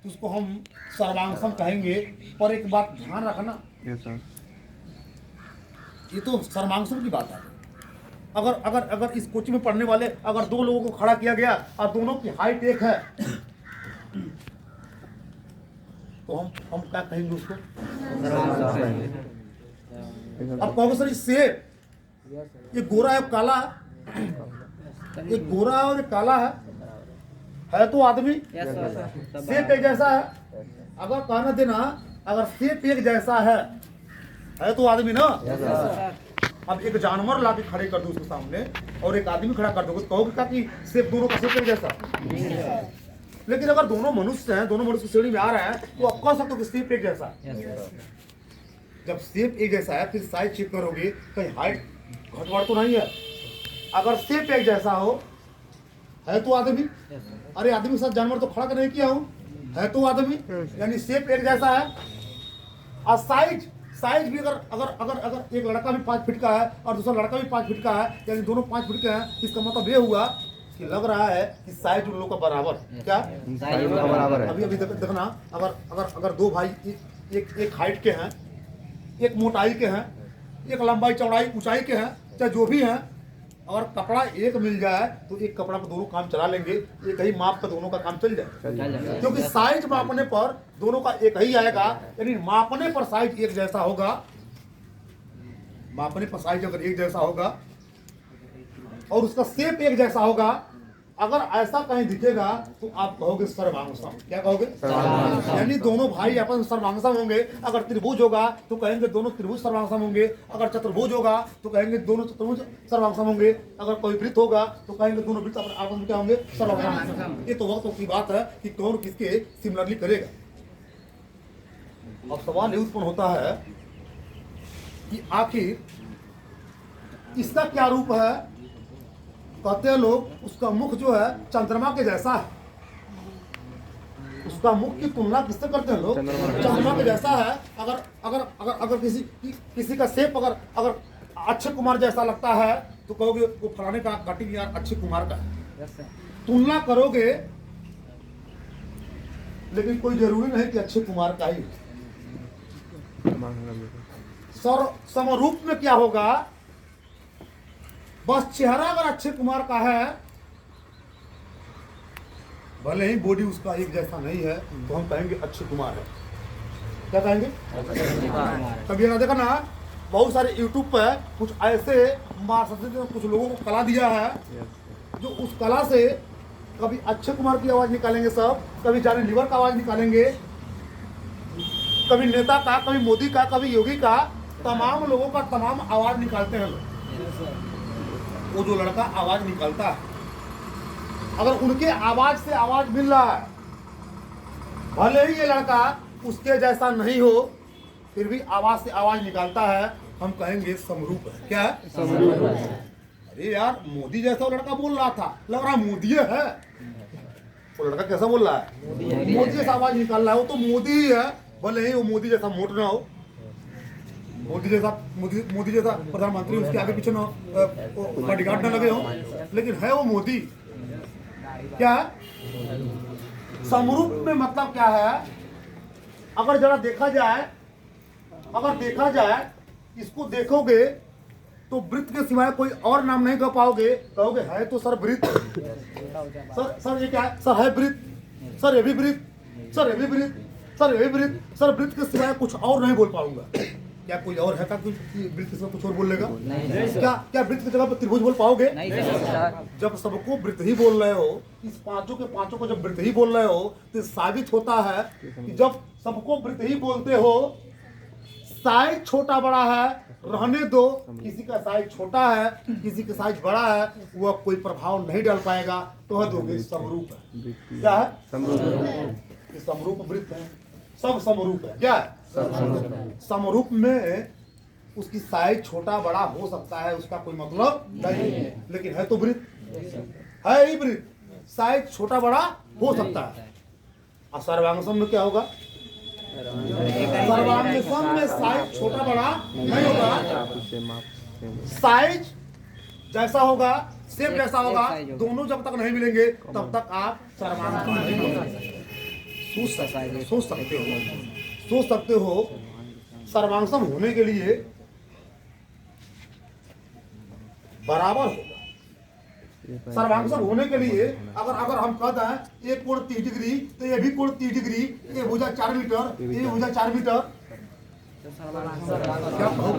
तो उसको हम सर्वांगसम कहेंगे। पर एक बात ध्यान रखना, ये तो सर्वांगसम की बात है। अगर अगर अगर इस कोचिंग में पढ़ने वाले अगर दो लोगों को खड़ा किया गया और दोनों की हाइट एक है, तो हम क्या कहेंगे उसको? अब कहोगे सर सेब, ये गोरा है काला, एक गोरा है और एक काला है तो आदमी सेब एक जैसा है। अगर कहना देना अगर सेब एक जैसा है तो आदमी ना। अब एक जानवर ला के खड़े कर दो उसके सामने और एक आदमी खड़ा कर दोगे, कहोगे क्या कि सेब दोनों का सेब एक जैसा? लेकिन अगर दोनों मनुष्य हैं, दोनों मनुष्य श्रेणी में आ रहे हैं, तो आप कह सकते हो कि सेब एक जैसा। जब सेब एक जैसा है फिर साइज चेक करोगे, कहीं हाइट घटवाड़ तो नहीं है। अगर सेब एक जैसा हो है तो आदमी, अरे आदमी के साथ जानवर तो खड़ा कर नहीं किया हूं, है तो आदमी, यानी सेब एक जैसा है। और साइज भी अगर अगर अगर अगर एक लड़का भी 5 फीट का है और दूसरा लड़का भी 5 फीट का है, यानी दोनों 5 फीट के हैं, इसका मतलब ये हुआ कि लग रहा है कि साइज उन लोगों का बराबर, क्या साइज बराबर है। अभी अभी देखना, अगर अगर अगर दो भाई एक हाइट के हैं, एक मोटाई के हैं, एक लंबाई चौड़ाई ऊंचाई के हैं, चाहे जो भी हैं, अगर कपड़ा एक मिल जाए तो एक कपड़ा पर दोनों काम चला लेंगे, एक ही माप का दोनों का काम चल जाए, क्योंकि साइज मापने पर दोनों का एक ही आएगा। यानी मापने पर साइज एक जैसा होगा, मापने पर साइज अगर एक जैसा होगा और उसका शेप एक जैसा होगा, अगर ऐसा कहीं दिखेगा तो आप कहोगे सर्वांगसम। क्या कहोगे? यानी दोनों भाई आपस में सर्वांगसम होंगे। अगर त्रिभुज होगा तो कहेंगे दोनों त्रिभुज सर्वांगसम होंगे, अगर चतुर्भुज होगा तो कहेंगे दोनों चतुर्भुज सर्वांगसम होंगे, अगर कोई वृत्त होगा तो कहेंगे दोनों वृत्त आपस में क्या होंगे? सर्वांगसम। ये तो वक्त की बात है कि कौन किसके सिमिलरली करेगा। अब सवाल ये उत्पन्न होता है कि आखिर इसका क्या रूप है? कहते हैं लोग उसका मुख जो है चंद्रमा के जैसा है। उसका मुख की तुलना किससे करते हैं लोग? चंद्रमा के जैसा है। अगर अगर अगर अगर किसी का शेप अगर अक्षय कुमार जैसा लगता है तो कहोगे वो फलाने का कटिंग यार अक्षय कुमार का है। तुलना करोगे लेकिन कोई जरूरी नहीं कि अक्षय कुमार का ही। समरूप में क्या होगा? बस चेहरा अगर अक्षय कुमार का है, भले ही बॉडी उसका एक जैसा नहीं है, तो हम कहेंगे अक्षय कुमार है। क्या कहेंगे? कभी ना देखा ना, बहुत सारे यूट्यूब पर कुछ ऐसे कुछ लोगों को कला दिया है जो उस कला से कभी अक्षय कुमार की आवाज निकालेंगे सब, कभी जाने लीवर का आवाज निकालेंगे, कभी नेता का, कभी मोदी का, कभी योगी का, तमाम लोगों का तमाम आवाज निकालते हैं लोग। वो जो लड़का आवाज निकालता है, अगर उनके आवाज से आवाज मिल रहा है, भले ही ये लड़का उसके जैसा नहीं हो, फिर भी आवाज से आवाज निकालता है, हम कहेंगे समरूप है। क्या है? समरूप है। अरे यार मोदी जैसा वो लड़का बोल रहा था, लग रहा मोदी है। वो लड़का कैसा बोल रहा है? मोदी जैसा आवाज निकाल रहा है, वो तो मोदी ही है, भले ही वो मोदी जैसा मोट ना हो, मोदी जैसा प्रधानमंत्री उसके आगे पीछे ना बॉडीगार्ड ना लगे हो, लेकिन है वो मोदी। क्या है समरूप में? मतलब क्या है? अगर जरा देखा जाए, इसको देखोगे तो वृत्त के सिवाय कोई और नाम नहीं कह पाओगे, कहोगे है तो सर वृत्त। सर ये क्या है? सर है वृत्त, सर ये भी वृत्त, सर ये भी वृत्त, सर ये भी वृत्त। सर वृत्त के सिवाय कुछ और नहीं बोल पाऊंगा। क्या कोई और है? कुछ वृत्त के सिवा कुछ और बोल लेगा? क्या वृत्त की जगह पर त्रिभुज बोल पाओगे? जब सबको वृत्त ही बोल रहे हो, इस पांचों के पांचों को जब वृत्त ही बोल रहे हो, तो साबित होता है कि जब सबको वृत्त ही बोलते हो, साइज छोटा बड़ा है रहने दो, किसी का साइज छोटा है, किसी का साइज बड़ा है, वह कोई प्रभाव नहीं डाल पाएगा, तो दोगे समरूप है। क्या है? समरूप वृत्त है, सब समरूप है। क्या है? समरूप में उसकी साइज छोटा बड़ा हो सकता है, उसका कोई मतलब नहीं है, लेकिन है तो वृत्त, है ही वृत्त, साइज छोटा बड़ा हो सकता है। और सर्वांगसम में क्या होगा? सर्वांगसम में साइज छोटा बड़ा नहीं होगा, साइज जैसा होगा, शेप जैसा होगा, दोनों जब तक नहीं मिलेंगे तब तक आप सर्वांगसम नहीं हो सकते। सोच सकते हो सर्वांगसम होने के लिए बराबर होगा। सर्वांगसम होने के लिए अगर हम कहते हैं एक कोण 30 डिग्री तो ये भी कोण 30 डिग्री, ये भुजा 4 मीटर, ये भुजा 4 मीटर, क्या कहो?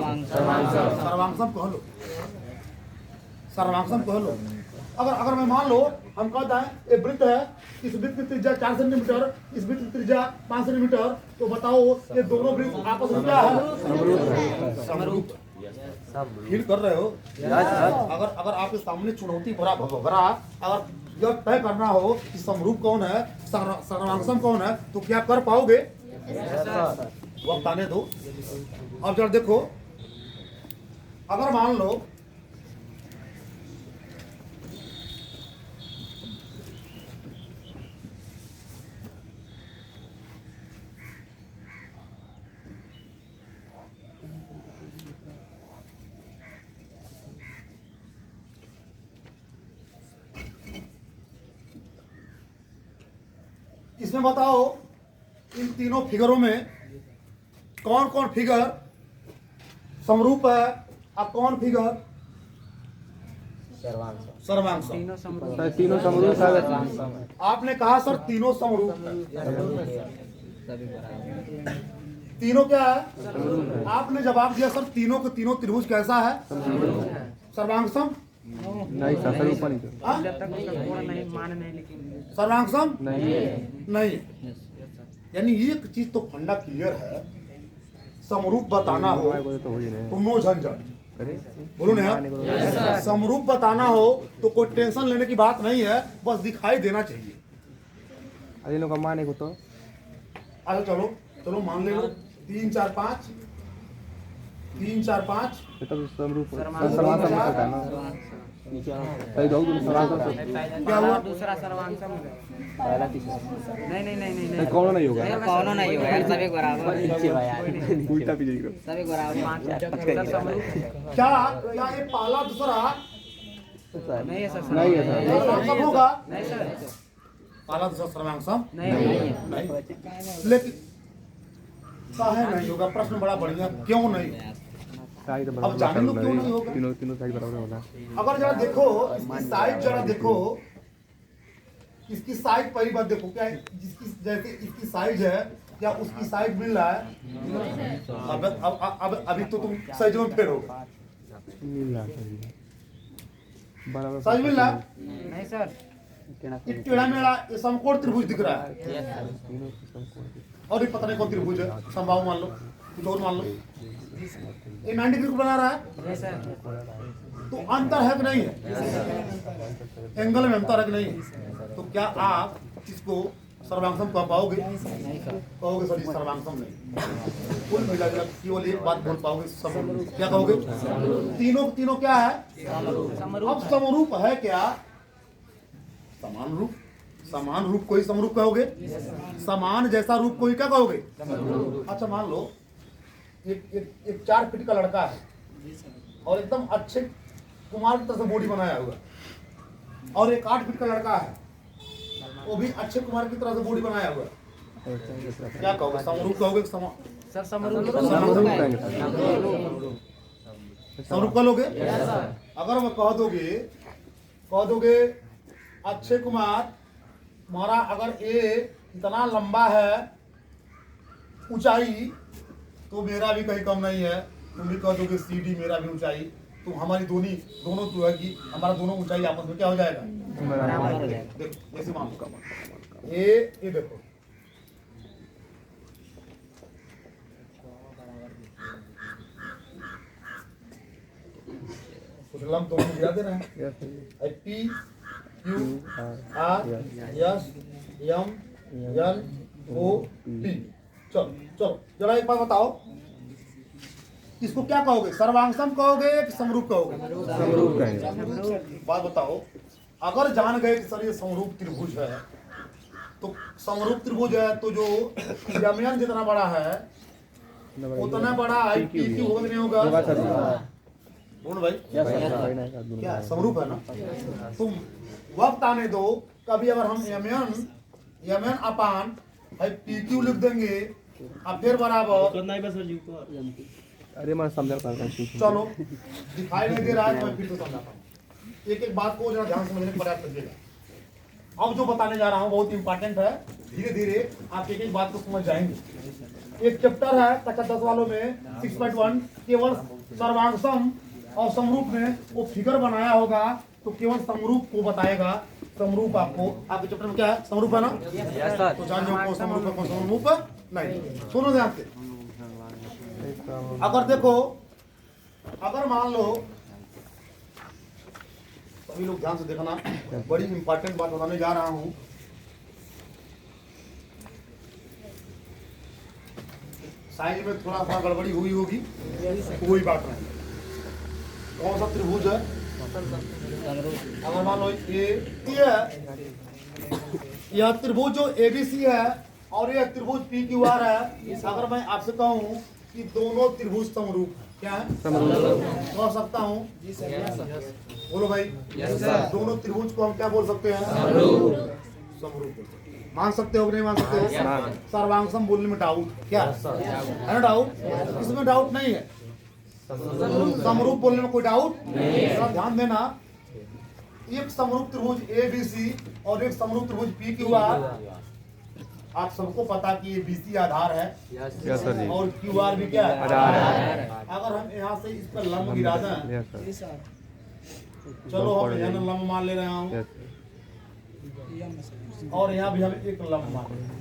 सर्वांगसम कह लो, सर्वांगसम कह लो। अगर मैं मान लो हम कहते हैं ये वृत्त है, इस वृत्त की त्रिज्या 4 सेंटीमीटर, इस वृत्त की त्रिज्या 5 सेंटीमीटर, तो बताओ ये दोनों वृत्त आपस में क्या है? समरूप। फील कर रहे हो? अगर आपके सामने चुनौती भरा अगर जब तय करना हो कि समरूप कौन है, सर्वांगसम कौन है, तो क्या कर पाओगे? वक्त आने दो। अब जरा देखो, अगर मान लो इसमें बताओ इन तीनों फिगरों में कौन कौन फिगर समरूप है और कौन फिगर सर्वांगसम? तीनों समरूप है। आपने कहा सर तीनों समरूप है। तीनों क्या है? आपने जवाब दिया सर तीनों के तीनों त्रिभुज कैसा है? सर्वांगसम नहीं सर, स्वरूप नहीं। सर्वांगसम नहीं। यानी एक चीज तो फंडा क्लियर है, समरूप बताना हो तो नो झंझट, बोलो ना, समरूप बताना हो तो कोई टेंशन लेने की बात नहीं है, बस दिखाई देना चाहिए। अरे लोग माने को तो अरे चलो मान ले लो 3 4 5 3 4 5 तो समरूप सर्वांगसम होता है ना। सही दो क्या हुआ? दूसरा सर्वांगसम पहला तीसरा नहीं कौन नहीं होगा? कौन नहीं होगा यार, सभी बराबर उल्टा पीछे सभी बराबर। 5 क्या ये पहला दूसरा नहीं है सर, नहीं है सर। सर्वांगसम होगा? नहीं सर, पहला दूसरा सर्वांगसम नहीं है। लेकिन काहे नहीं होगा? प्रश्न बड़ा बढ़िया, क्यों नहीं? साइड अब जाने लो क्यों नहीं होगा। तीनों साइड बराबर होगा। अगर जरा देखो इसकी साइड, जरा देखो इसकी साइड, पहली बात देखो क्या है, जिसकी जैसे इसकी साइज है क्या उसकी साइड मिल रहा है? अब अभी तो तुम सही जगह फेर होगा, मिल रहा है बराबर, साइज मिल रहा है? नहीं सर, ये टेढ़ा मेढ़ा ये समकोण त्रिभुज दिख रहा है, और ये पता नहीं कौन त्रिभुज है, संभाव मान लो, कुछ और मान लो, ये 90 डिग्री बना रहा है, तो अंतर है कि नहीं है? एंगल में अंतर है कि नहीं? तो क्या आप इसको सर्वांगसम कह पाओगे? कहोगे सर सर्वांगसम नहीं, कुल मिला के केवल एक बात बोल पाओगे, समरूप। क्या कहोगे? तीनों क्या है? अब समरूप है क्या? समान रूप, समान रूप कोई समरूप कहोगे, समान जैसा रूप कोई क्या कहोगे? अच्छा मान लो एक 4 फीट का लड़का है और एकदम अच्छे कुमार की तरह से बॉडी बनाया हुआ, और एक 8 फीट का लड़का है वो भी अच्छे कुमार की तरह से बॉडी बनाया हुआ, क्या कहोगे? समरूप कहोगे? सर समरूप समरूप कह लोगे? अगर मैं कह दोगे अक्षय कुमार तुम्हारा अगर ये इतना लंबा है ऊंचाई, तो मेरा भी कहीं कम नहीं है, तुम भी कह दोगे सीडी मेरा भी ऊंचाई, तो हमारी दोनों जो है कि हमारा दोनों ऊंचाई आपस में क्या हो जाएगा? देखो ऐसे मान लो, ये देखो कुछ लम्ब दोनों गिरा दे रहे हैं, P Q R S M N O P। चलो जरा एक बात बताओ, इसको क्या कहोगे? सर्वांगसम कहोगे कि समरूप कहोगे? समरूप कहेंगे। बात बताओ, अगर जान गए कि सर ये समरूप त्रिभुज है, तो समरूप त्रिभुज है तो जो यमन जितना बड़ा है उतना बड़ा आई पी क्यू होगा कि नहीं होगा? बोल भाई, क्या समरूप है ना? तुम वक्त आने दो, कभी अगर हम यमन अपान भाई PQ लिख देंगे अब फिर बराबर अरे मैं समझा पा रहा हूँ। चलो दिखाई नहीं दे रहा है तो मैं फिर से समझाता हूँ। एक एक बात को जरा ध्यान समझने का प्रयास करिएगा। अब जो बताने जा रहा हूँ बहुत इंपॉर्टेंट है, धीरे धीरे आप एक एक बात को समझ जाएंगे। एक चैप्टर है कक्षा 10 वालों में 6.1 केवल सर्वांग सम और समरूप में वो फिगर बनाया होगा तो केवल समरूप को बताएगा। समरूप आपके चैप्टर में क्या है? समरूप है ना? Yes sir. तो जान जाओ कौन समरूप है कौन समरूप नहीं। सुनो ध्यान से, अगर देखो, अगर मान लो, सभी लोग ध्यान से देखना, बड़ी इंपॉर्टेंट बात बताने जा रहा हूं। साइज में थोड़ा सा गड़बड़ी हुई होगी, कोई बात नहीं। कौन सा त्रिभुज है? अगर मान लो यह त्रिभुज जो ABC है और यह त्रिभुज PQR है, अगर मैं आपसे कहूं कि दोनों त्रिभुज समरूप है, क्या है? कह सकता हूं? बोलो भाई। दोनों त्रिभुज को हम क्या बोल सकते हैं? समरूप। मान सकते हो कि नहीं मान सकते हो? सर्वांगसम बोलने में डाउट क्या है ना? डाउट, इसमें डाउट नहीं है। समरूप बोलने में कोई डाउट नहीं। ध्यान देना, एक समरूप त्रिभुज ABC और एक समरूप त्रिभुज PQR, आप सबको पता कि ये BC आधार है यस सर जी। और QR भी क्या है? आधार है। अगर हम यहाँ से इस पर लंब गिरा दें, यस सर। चलो हम यहाँ लंब मान ले रहे हूँ यस और यहाँ भी हम एक लंब मान ले रहे हैं।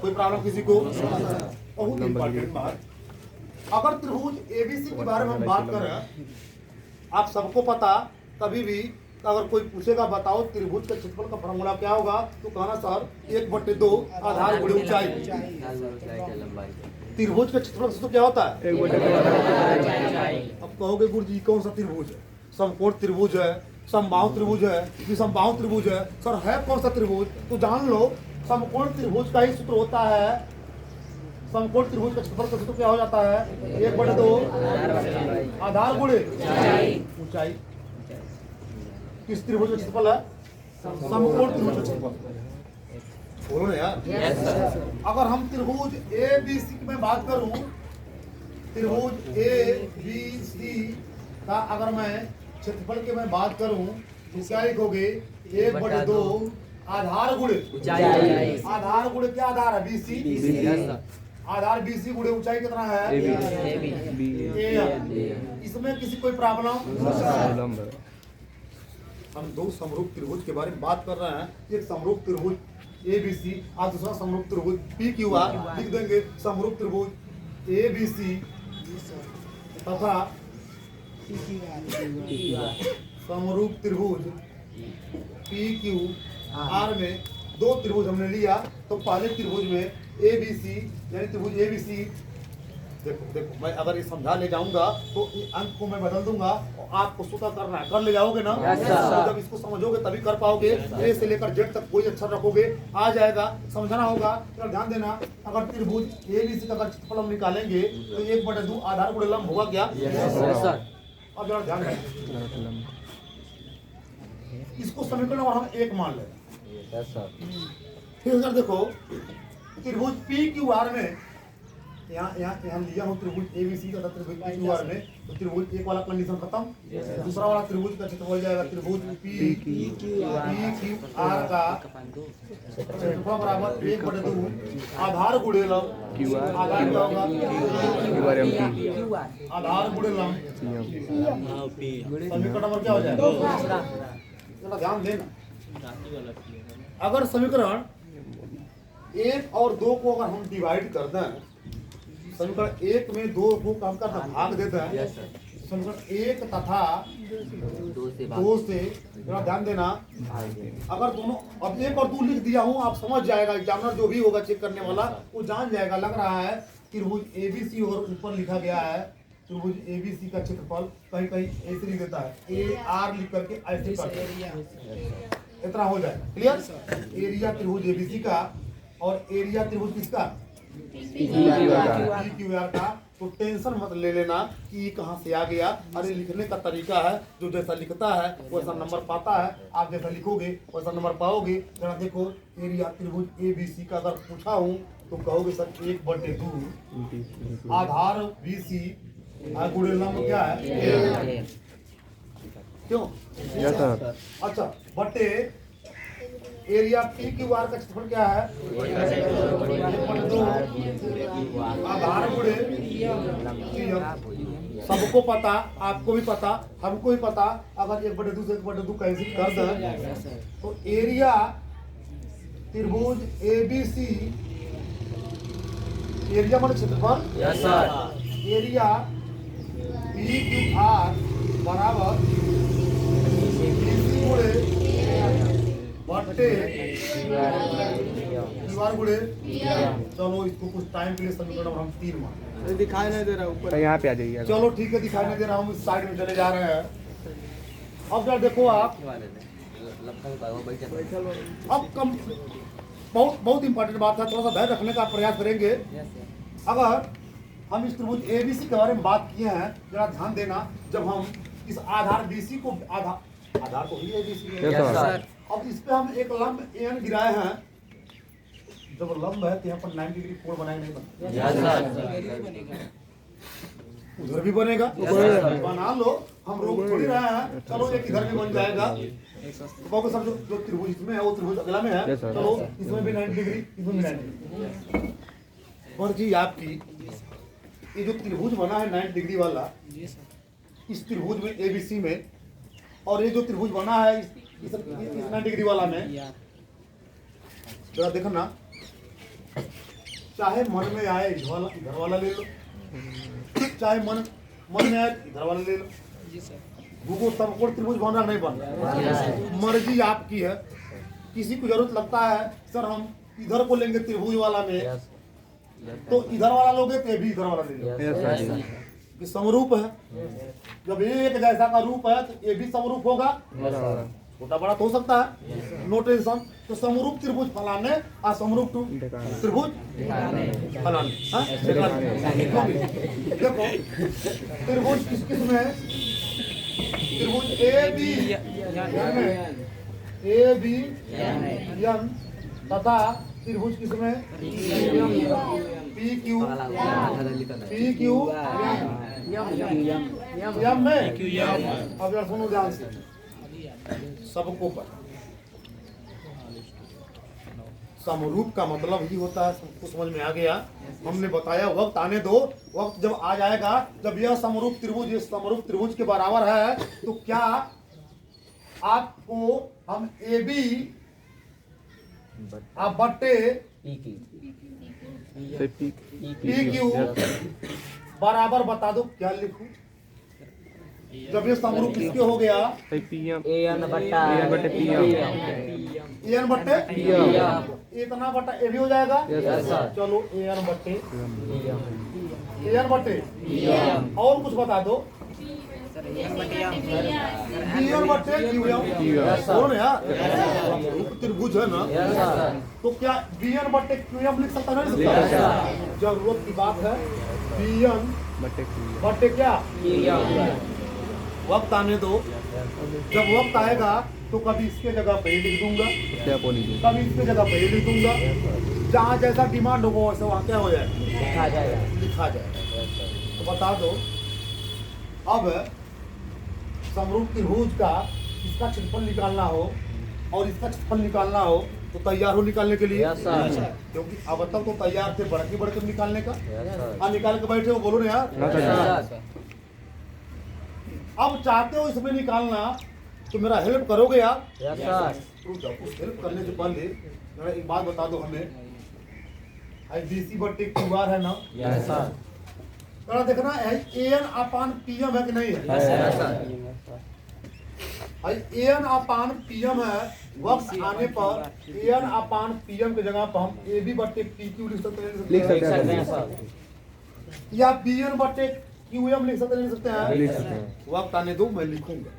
कोई प्रॉब्लम किसी को? बहुत इंपॉर्टेंट बात, अगर त्रिभुज ABC के बारे में हम बात करें, आप सबको पता, कभी भी अगर कोई पूछेगा बताओ त्रिभुज का क्षेत्रफल का फॉर्मूला क्या होगा, तो कहना सर 1/2 आधार गुणे ऊंचाई। त्रिभुज का क्षेत्रफल तो क्या होता है? 1/2। अब कहोगे गुरु जी कौन सा त्रिभुज है? समकोण त्रिभुज है, समबाहु त्रिभुज है, विषमबाहु त्रिभुज है। सर है कौन सा त्रिभुज? तो जान लो, समकोण त्रिभुज का ही सूत्र होता है, समकोण त्रिभुज का क्षेत्रफल का सूत्र क्या हो जाता है? 1/2 आधार गुणे ऊंचाई। किस त्रिभुज का क्षेत्रफल है? समकोण त्रिभुज का क्षेत्रफल। बोलो ना यार। अगर हम त्रिभुज ABC की मैं बात करूं, त्रिभुज ABC का अगर मैं क्षेत्रफल की मैं बात करूं तो क्या लिखोगे? 1/2 आधार गुणे ऊंचाई। आधार गुणे क्या आधार है? BC। आधार BC गुणे ऊंचाई कितना है? इसमें किसी कोई प्रॉब्लम? हम दो समरूप त्रिभुज के बारे में बात कर रहे हैं। एक समरूप त्रिभुज ABC और दूसरा समरूप त्रिभुज PQR। लिख देंगे समरूप त्रिभुज ABC तथा समरूप त्रिभुज PQR में दो त्रिभुज हमने लिया, तो पहले त्रिभुज में ABC यानी त्रिभुज ABC, देखो मैं अगर ये समझा ले जाऊंगा तो ये अंक को मैं बदल दूंगा और आपको स्वतः करना है, कर ले जाओगे ना? तो जब इसको समझोगे तभी कर पाओगे। A से लेकर Z तक कोई अक्षर रखोगे आ जाएगा, समझना होगा। तो ध्यान देना, अगर त्रिभुज ABC का अगर क्षेत्रफल हम निकालेंगे तो 1/2 आधार गुणे लंब होगा क्या? अब जरा ध्यान दें, इसको समीकरण और हम एक मान ले। फिर अगर देखो त्रिभुज PQR में यहाँ लिया हूँ त्रिभुज ABC का त्रिभुज PQR में, तो त्रिभुज एक वाला कंडीशन खत्म। दूसरा वाला त्रिभुज का क्षेत्रफल हो जाएगा त्रिभुज PQR का क्षेत्रफल बराबर 1/2 आधार गुणे लंब। आधार क्या होगा? आधार गुणे लंब। समीकरण नंबर क्या हो जाएगा? जरा ध्यान देना, अगर समीकरण 1 और 2 को अगर हम डिवाइड कर दें, समीकरण 1 में 2 को काम करता भाग देता है, समीकरण 1 तथा 2 से जरा ध्यान देना, अगर दोनों अब 1 और 2 लिख दिया हूँ, आप समझ जाएगा, एग्जामिनर जो भी होगा चेक करने वाला वो जान जाएगा। लग रहा है त्रिभुज ABC और ऊपर लिखा गया है त्रिभुज ABC का क्षेत्रफल कहीं कहीं ऐसे लिख देता है, AR लिख करके ऐसे कर इतना हो जाए। क्लियर? एरिया त्रिभुज ABC का और एरिया त्रिभुज किसका? PQR का तो टेंशन मत ले लेना कि ये कहाँ से आ गया। अरे लिखने का तरीका है, जो जैसा लिखता है वैसा नंबर पाता है। आप जैसा लिखोगे वैसा नंबर पाओगे। जरा देखो एरिया त्रिभुज ABC का अगर पूछा हूँ तो कहोगे सर 1/2 आधार BC गुणे लंब क्या है A। क्यों? Yes sir. अच्छा बटे एरिया PQR का क्षेत्रफल क्या है 1/2 आधार गुणे सबको पता, आपको भी पता, हमको भी पता। अगर 1/2 से 1/2 कैंसिल कर दें तो एरिया त्रिभुज ABC एरिया मतलब क्षेत्रफल यस सर एरिया PQR बराबर BC गुणे बटे QR गुणे। चलो इसको कुछ टाइम के लिए समीकरण हम 3 मान दिखाई नहीं दे रहा ऊपर। तो यहाँ पे आ जाइए। चलो ठीक है, दिखाई नहीं दे रहा हूँ, इस साइड में चले जा रहे हैं। अब जरा देखो आप, अब कम बहुत बहुत इंपॉर्टेंट बात है, थोड़ा सा धैर्य रखने का प्रयास करेंगे। अगर हम इस त्रिभुज ABC के बारे में बात किए हैं, जरा ध्यान देना। जब हम इस आधार BC को आधार को ही ABC है। Yes sir. अब इस पे हम एक लंब AN गिराए हैं। जब लंब है तो यहाँ पर 90 डिग्री कोण बनाएंगे, नहीं बनेगा? उधर भी बनेगा, बना लो, हम रोक थोड़ी रहे हैं। चलो एक इधर भी बन जाएगा। तो सर जो त्रिभुज इसमें है वो त्रिभुज अगला में है। चलो इसमें भी 90 डिग्री, इसमें भी 90 डिग्री। और जी आपकी ये जो त्रिभुज बना है 90 डिग्री वाला, इस त्रिभुज में ABC में, और ये जो त्रिभुज बना है इस 90 डिग्री वाला में, जरा देखो ना, चाहे मन में आए इधर वाला ले लो, चाहे मन में आए इधर वाला ले लो। भूगो सबको त्रिभुज बन रहा नहीं बन रहा, मर्जी आपकी है। किसी को जरूरत लगता है सर हम इधर को लेंगे त्रिभुज वाला में, तो इधर वाला लोगे तो ये भी इधर वाला ले लो। ये समरूप है। जब एक जैसा का रूप है तो ये भी समरूप होगा, छोटा बड़ा तो हो सकता है, नो टेंशन। तो समरूप त्रिभुज फलाने और समरूप त्रिभुज फलाने। हाँ? देखो त्रिभुज किस किस में है? त्रिभुज ABN तथा त्रिभुज किस में PQ M में। अब यार सुनो ध्यान से, सबको पता समरूप का मतलब ही होता है, सबको समझ में आ गया। हमने बताया वक्त आने दो, वक्त जब आ जाएगा, जब यह समरूप त्रिभुज इस समरूप त्रिभुज के बराबर है, तो क्या आपको हम AB आप बट्टे PQ बराबर बता दो क्या लिखूं। जब ये समरूप किसके हो गया AN बट्टा AN बट्टे इतना बट्टा AB हो जाएगा। चलो AN बट्टे और कुछ बता दो। BN बट्टे QM बोलो ना यार, त्रिभुज है ना, तो क्या BN बट्टे QM लिख सकता है? जरूरत की बात है। BN बट्टे क्या वक्त आने दो, जब वक्त आएगा तो कभी इसके जगह पे लिख दूंगा, कभी इसके जगह पे लिख दूंगा। जहाँ जैसा डिमांड होगा वैसे वहाँ क्या हो जाएगा, लिखा जाएगा। तो बता दो, अब समरूप त्रिभुज का इसका क्षेत्रफल निकालना हो और इसका क्षेत्रफल निकालना हो तो तैयार हो निकालने के लिए, क्योंकि अब तक तो तैयार थे बड़के बड़के निकालने का। निकाल के बैठे हो, बोलो ना यार। अब चाहते हो इसमें निकालना तो मेरा हेल्प करोगे यार? उस हेल्प करने से पहले मेरा एक बात बता दो हमें, BC बट्टे QR है ना, थोड़ा देखना AN अपान PM है कि नहीं है? AN अपान PM है। वक्त आने पर AN अपान PM की जगह पर हम AB बट्टे PQ लिख सकते हैं, या BN बट्टे QM लिख सकते हैं। वक्त आने दो, मैं लिखूंगा।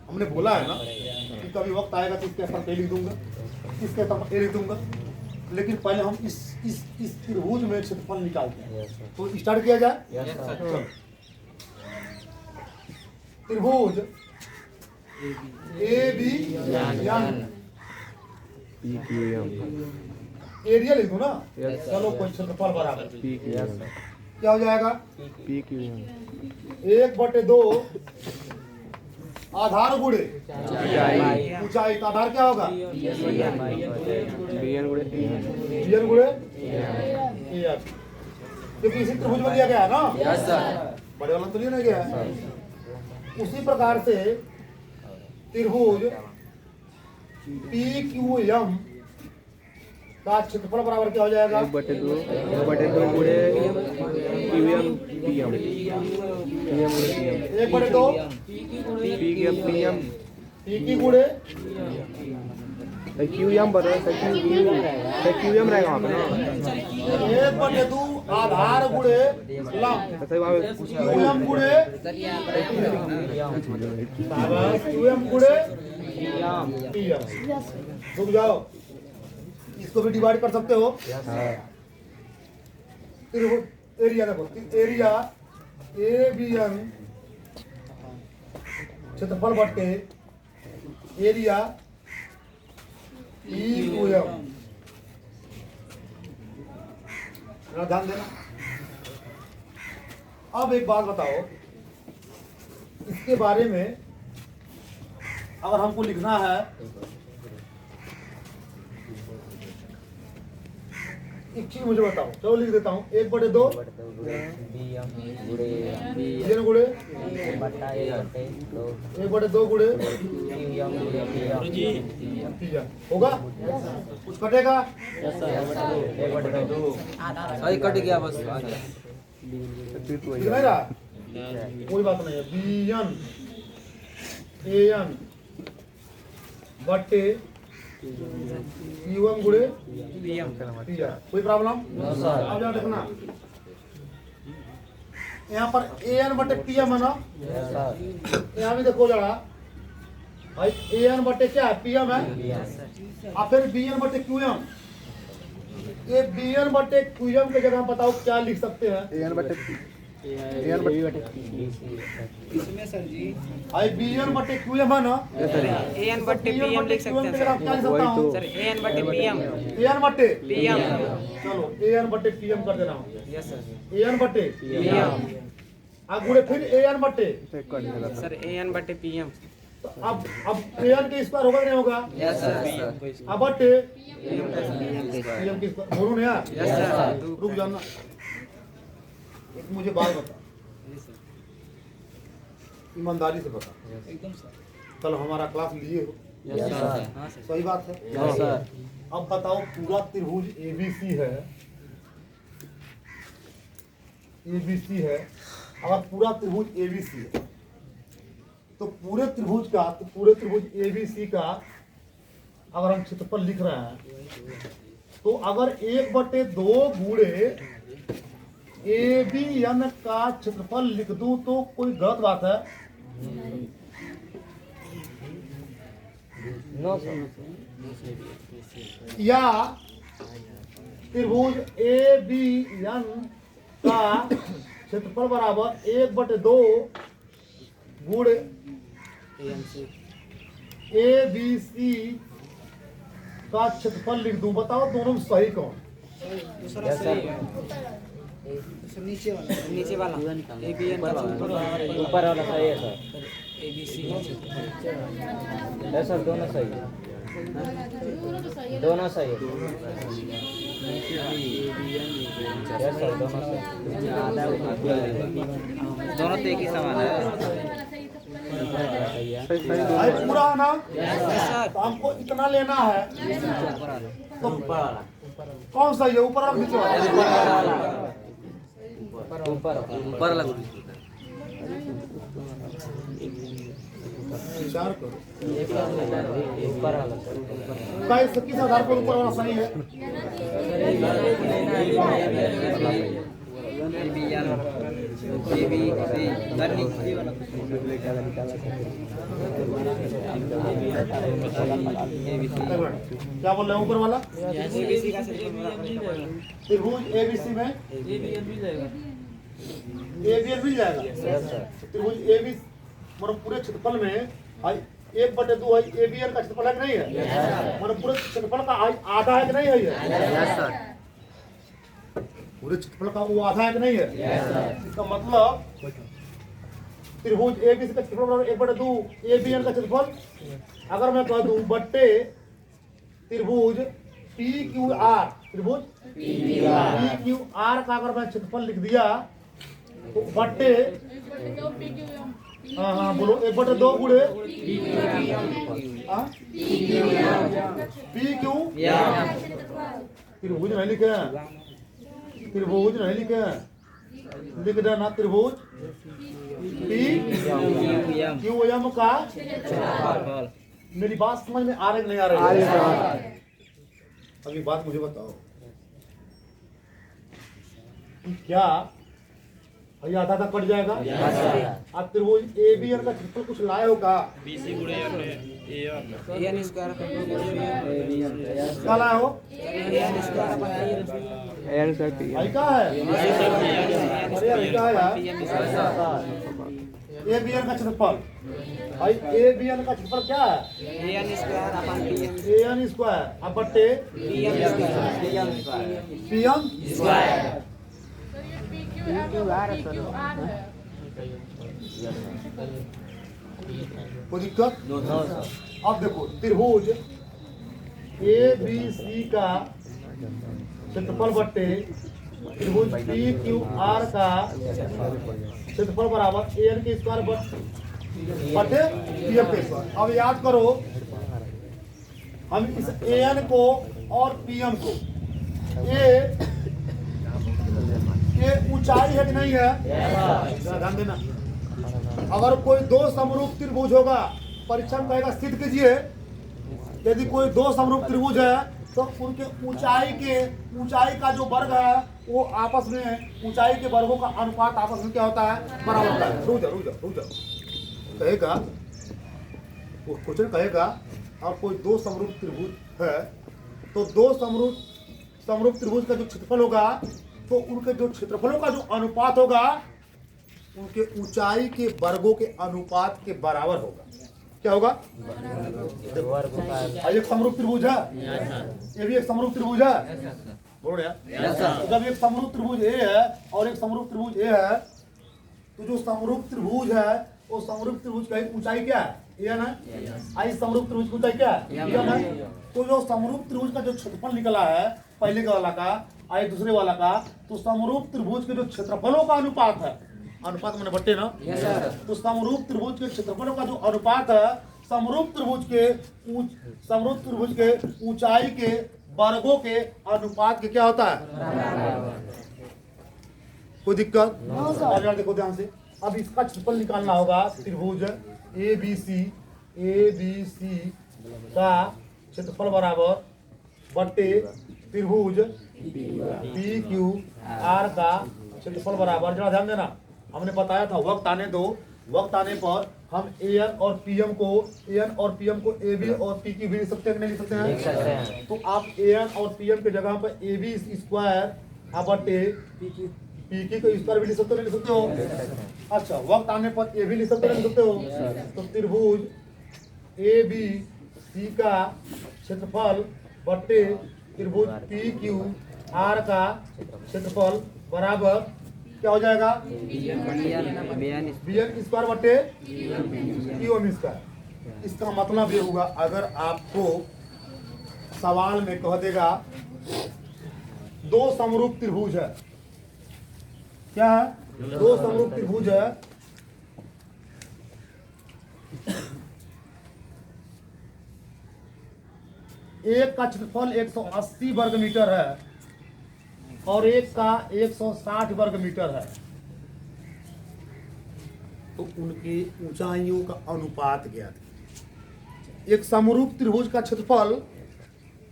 हमने बोला है ना कि कभी वक्त आएगा तो इसके स्थान पे लिख दूंगा, इसके स्थान पे लिख दूंगा। लेकिन पहले हम इस त्रिभुज में क्षेत्रफल निकालते हैं। तो स्टार्ट किया जाए। चलो। त्रिभुज ए बी एन एरिया लिख दो ना। चलो कोई क्षेत्रफल बराबर क्या हो जाएगा? 1/2 आधार गुणे ऊंचाई का आधार क्या होगा? बीएन गुणे बीएन गुणे एएन, क्योंकि इसी त्रिभुज में दिया गया है ना। बड़े वाला तो नहीं ना गया है। उसी प्रकार से त्रिभुज PQM का क्षेत्रफल बराबर क्या हो जाएगा? 1/2 गुणे क्यूएम पीएम 1/2 पीएम PQ गुणे क्यूएम बता क्यूएम रहेगा वहाँ पे ना। 1/2 आधार गुणे लंब QM गुणे QM गुणे PM। रुक जाओ, इसको भी डिवाइड कर सकते हो। एरिया देखो, एरिया ABN क्षेत्रफल बटे एरिया PQM। ध्यान देना। अब एक बात बताओ, इसके बारे में अगर हमको लिखना है, एक चीज मुझे बताओ। चलो लिख देता हूँ। 1/2 बीएन गुणे 1/2 गुणे पीएम होगा। कुछ कटेगा? कट गया बस। लिख नहीं रहा, कोई बात नहीं है। बीएन एएन बटे QM गुणे पीएम। कोई प्रॉब्लम? अब यहाँ देखना, यहाँ पर AN बटे PM है ना। यहाँ भी देखो जरा भाई, AN बटे क्या है? PM है। और फिर BN बटे QM। ये BN बटे QM के जगह बताओ क्या लिख सकते हैं? एएन बटे इसमें सर जी भाई BN बटे QM है ना। AN बटे PM लिख सकते हैं क्या लिख सकता हूँ? सर। AN बटे PM AN बटे PM। चलो AN बटे PM कर देना हूँ। Yes sir. AN बटे PM गुणे फिर AN बटे। सर AN बटे PM। तो अब AN के स्क्वायर होगा कि नहीं होगा? Yes sir. अब बटे PM के स्क्वायर। बोलो ना यार। Yes sir. रुक जाना, एक मुझे बात बता, ईमानदारी से बता। एकदम सर। कल हमारा क्लास लिए हो, यस सर। सही बात है। Yes sir. अब बताओ, पूरा त्रिभुज ABC है, ABC है। अगर पूरा त्रिभुज ABC है तो पूरे त्रिभुज ABC का अगर हम क्षेत्रफल लिख रहे हैं, तो अगर 1/2 गुणे ABN का क्षेत्रफल लिख दूं तो कोई गलत बात है? No sir. या त्रिभुज ABN का क्षेत्रफल बराबर 1/2 गुणे ABC का क्षेत्रफल लिख दूं। बताओ दोनों में सही कौन? दूसरा सही। नीचे वाला ABN का ऊपर वाला सही है सर। ABC sir. दोनों सही है। दोनों सही है। Yes sir. दोनों सही। दोनों तो एक ही समान है। भाई पूरा है ना? तो हमको इतना लेना है, तो कौन सा ये ऊपर वाला नीचे वाला? ऊपर लग विचार करो, ऊपर वाला किस आधार पर ऊपर वाला सही है? AB सर नीचे वाला क्या बोल रहे हैं ऊपर वाला? त्रिभुज एबीसी में एबीएल मिल जाएगा। त्रिभुज एबी मतलब पूरे क्षेत्रफल में 1/2 है एबीएल का क्षेत्रफल है कि नहीं है? मतलब पूरे क्षेत्रफल का आधा है कि नहीं है ये? पूरे क्षेत्रफल का वो आधा है कि नहीं है? इसका मतलब त्रिभुज एबीसी का क्षेत्रफल 1/2 एबीएल का क्षेत्रफल। अगर मैं कह दूं बट्टे त्रिभुज PQR, त्रिभुज PQR का अगर मैं क्षेत्रफल लिख दिया तो बट्टे हाँ बोलो 1/2 गुणे PQ त्रिभुज नहीं लिखे हैं, त्रिभुज नहीं लिखे हैं, लिख देना त्रिभुज PQM का। मेरी बात समझ में आ रही नहीं आ रही? अगली बात मुझे बताओ कि क्या ये आधा आधा कट जाएगा? आप त्रिभुज एबीएल का क्षेत्रफल कुछ लाए हो का? क्या लाए हो? भाई क्या है? अरे क्या है यार? एबीएल का क्षेत्रफल भाई, एबीएल का क्षेत्रफल क्या है? an स्क्वायर अब बट्टे pm स्क्वायर। कोई दिक्कत? अब देखो त्रिभुज ABC का क्षेत्रफल बट्टे त्रिभुज PQR का क्षेत्रफल बराबर an के स्क्वायर बट्टे pm के स्क्वायर। अब याद करो हम इस an को और pm को ये ऊंचाई है कि नहीं है? ध्यान देना। अगर कोई दो समरूप त्रिभुज होगा, परीक्षा में कहेगा सिद्ध कीजिए, यदि कोई दो समरूप त्रिभुज है तो उनके ऊंचाई का जो वर्ग है वो आपस में ऊंचाई के वर्गों का अनुपात आपस में क्या होता है? बराबर होता है। रुक जा कहेगा वो क्वेश्चन कहेगा और कोई दो समरूप त्रिभुज है तो दो समरूप त्रिभुज का जो क्षेत्रफल होगा तो उनके जो क्षेत्रफलों का जो अनुपात होगा उनके ऊंचाई के वर्गों के अनुपात के बराबर होगा। क्या होगा? एक समरूप त्रिभुज है, ये भी एक समरूप त्रिभुज है। बोल रहे जब एक समरूप त्रिभुज ए है और एक समरूप त्रिभुज ए है तो जो समरूप त्रिभुज है वो समरूप त्रिभुज का ऊंचाई क्या है? ए ना। आई समरूप त्रिभुज की ऊंचाई क्या है? तो जो समरूप त्रिभुज का जो क्षेत्रफल निकला है पहले का वाला का आई दूसरे वाला का, तो समरूप त्रिभुज के जो क्षेत्रफलों का अनुपात है, अनुपात मैंने बट्टे ना, तो समरूप त्रिभुज के क्षेत्रफलों का जो अनुपात है समरूप त्रिभुज के ऊंचाई के वर्गों के अनुपात के क्या होता है? कोई दिक्कत? देखो ध्यान से। अब इसका क्षेत्रफल निकालना होगा। त्रिभुज ABC का क्षेत्रफल बराबर बट्टे त्रिभुज PQR का क्षेत्रफल बराबर, जरा ध्यान देना, हमने बताया था वक्त आने दो, वक्त आने पर हम an और pm को ab और pq भी लिख सकते हैं कि नहीं लिख सकते हैं? तो आप an और pm के जगह पर ab स्क्वायर बट्टे pq को स्क्वायर भी लिख सकते हो नहीं लिख सकते हो? अच्छा, वक्त आने पर a भी लिख सकते हो नहीं लिख सकते हो? तो त्रिभुज ABC का क्षेत्रफल बट्टे त्रिभुज PQR का क्षेत्रफल बराबर क्या हो जाएगा? bn स्क्वायर बट्टे qm स्क्वायर। इसका मतलब ये होगा अगर आपको सवाल में कह देगा दो समरूप त्रिभुज है, क्या है? दो समरूप त्रिभुज है, एक का क्षेत्रफल 180 वर्ग मीटर है और एक का 160 वर्ग मीटर है, तो उनकी ऊंचाइयों का अनुपात ज्ञात कीजिए। एक समरूप त्रिभुज का क्षेत्रफल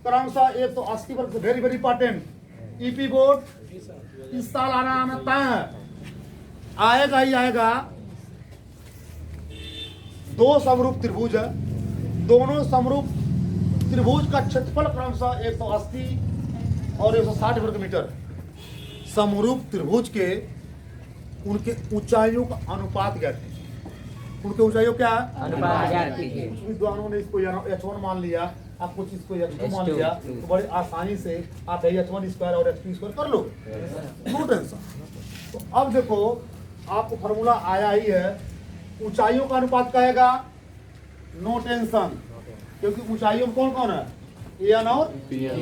क्रमशः 180 वर्ग से वेरी इंपॉर्टेंट ईपी बोर्ड इस साल आना तय है। आएगा ही आएगा। दो समरूप त्रिभुज है, दोनों समरूप त्रिभुज का क्षेत्रफल क्रमशः 180 और 160 वर्ग मीटर। समरूप त्रिभुज के उनके ऊंचाइयों का अनुपात ज्ञात कीजिए। उनके ऊंचाइयों क्या है? अनुपात ज्ञात कीजिए। विद्वानों ने इसको h1 मान लिया, आप कुछ इसको h2 मान लिया, तो बड़ी आसानी से आप h1 स्क्वायर और h2 स्क्वायर कर लोगे, नो टेंशन। तो अब देखो आपको फॉर्मूला आया ही है, ऊंचाइयों का अनुपात कहेगा, नो टेंशन, क्योंकि ऊंचाइयों में कौन कौन है? एन और पीएम।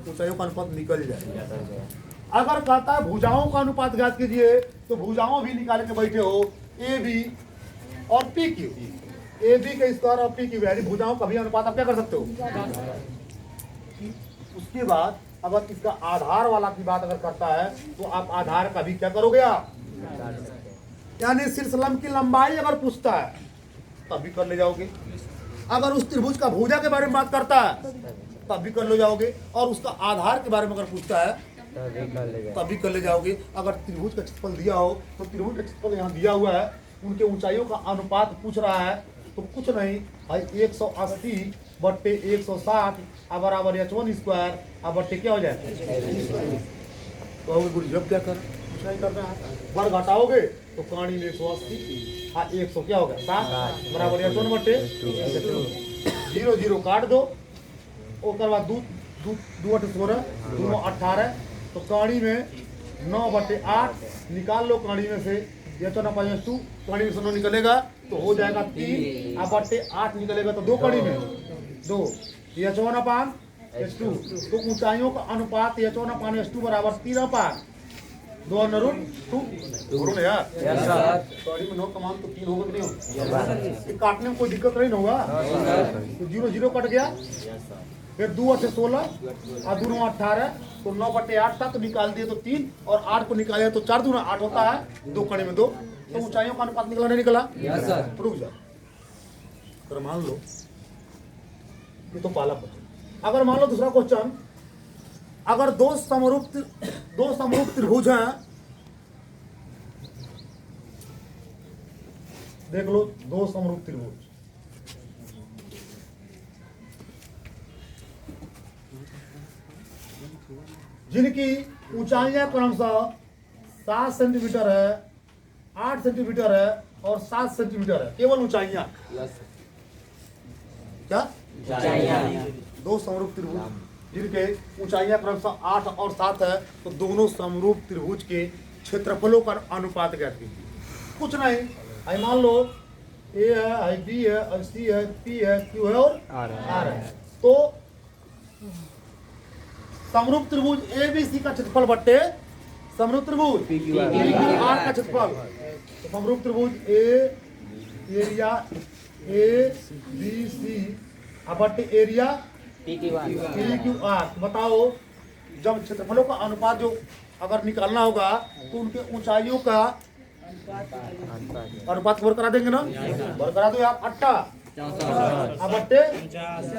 ऊंचाइयों का अनुपात निकल जाएगा। अगर कहता है भुजाओं का अनुपात ज्ञात कीजिए, तो भुजाओं भी निकाल के बैठे हो, ए बी और पी क्यू। ए बी के स्क्वायर और पी क्यू यानी भुजाओं का भी अनुपात आप क्या कर सकते हो। उसके बाद अगर इसका आधार वाला की बात अगर करता है, तो आप आधार का भी क्या करोगे आप, यानी शीर्षलंब की लंबाई अगर पूछता है तब भी कर ले जाओगे। अगर उस त्रिभुज का भुजा के बारे में बात करता है तब भी कर ले जाओगे, और उसका आधार के बारे में अगर पूछता है तब भी कर ले जाओगे। अगर त्रिभुज का क्षेत्रफल दिया हो, तो त्रिभुज का क्षेत्रफल यहाँ दिया हुआ है, उनके ऊंचाइयों का अनुपात पूछ रहा है, तो कुछ नहीं भाई 180 बट्टे 160 बराबर h1 स्क्वायर बट्टे क्या हो जाए। तो गुरु जब क्या कर करना है, वर्ग घटाओगे तो कहानी में 180 हाँ 100 क्या हो गया 7 बराबर h1 बट्टे 0 0 काट दो, उसके बाद दो 16 दोनों 18, तो कहानी में 9 बट्टे 8 निकाल लो, कहानी में से h1 2 कहानी में से 9 निकलेगा तो हो जाएगा 3 बट्टे 8 निकलेगा तो 2 कहानी में 2 h1 h2। तो ऊंचाइयों का अनुपात h1 h2 बराबर 3 2 बोलो ना यार, कहानी में 9 का मान तो 3 होगा कि नहीं होगा? ये काटने में कोई दिक्कत नहीं होगा, तो 0 0 कट गया, फिर 2 8 16 और 2 9 18, तो 9 बट्टे 8 था तो निकाल दिए तो 3, और 8 को निकाले तो 4 दूना 8 होता है, 2 कड़ी में 2, तो ऊंचाइयों का अनुपात निकला नहीं निकला? रुक जा, तो मान लो ये तो पहला क्वेश्चन। अगर मान लो दूसरा क्वेश्चन, अगर दो समरूप त्रिभुज हैं, देख लो दो समरूप त्रिभुज, जिनकी ऊंचाइयां क्रमशः 7 सेंटीमीटर है, 8 सेंटीमीटर है और 7 सेंटीमीटर है, केवल ऊंचाइयां। क्या दो समरूप त्रिभुज जिनके ऊंचाइयां क्रमशः 8 और 7 है, तो दोनों समरूप त्रिभुज के क्षेत्रफलों का अनुपात ज्ञात कीजिए। कुछ नहीं, आई मान लो ए है, आई बी है, आई सी है, पी है, क्यू है और आर है। तो समरूप त्रिभुज ए बी सी का क्षेत्रफल बट्टे समरूप त्रिभुज पी क्यू आर का क्षेत्रफल, तो समरूप त्रिभुज एरिया ए बी सी बट्टे एरिया पी क्यू आर। बताओ जब क्षेत्रफलों का अनुपात जो अगर निकालना होगा तो उनके ऊंचाइयों का अनुपात बरकरार देंगे ना, बरकरार दो आप 8 बट्टे